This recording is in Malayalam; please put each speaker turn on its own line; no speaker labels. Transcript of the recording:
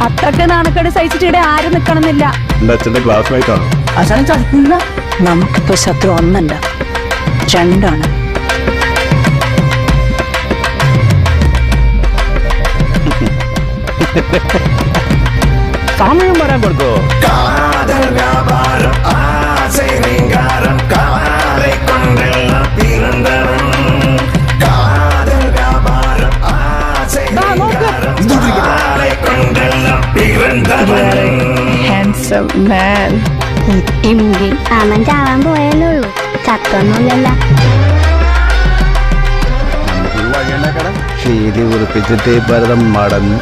അത്രക്ക് നാണക്കേട് സഹിച്ചിട്ട് ഇവിടെ ആരും നിക്കണമെന്നില്ല.
എന്റെ അച്ഛന്റെ ക്ലാസ്മേറ്റ് ആണ്.
അച്ഛനെ ചതിക്കില്ല. നമുക്കിപ്പോ ശത്രു ഒന്നല്ല, രണ്ടാണ്.
സമയം വരാൻ കൊടുക്കോ.
Handsome man.
അവൻ ചാവാൻ പോയല്ലേ ഉള്ളൂ, ചത്തൊന്നുമില്ലല്ല.
നമുക്കൊരു വഴിയുണ്ടാക്കണം. ശീലി ഉറപ്പിച്ചിട്ട് ഭരതം മടങ്ങി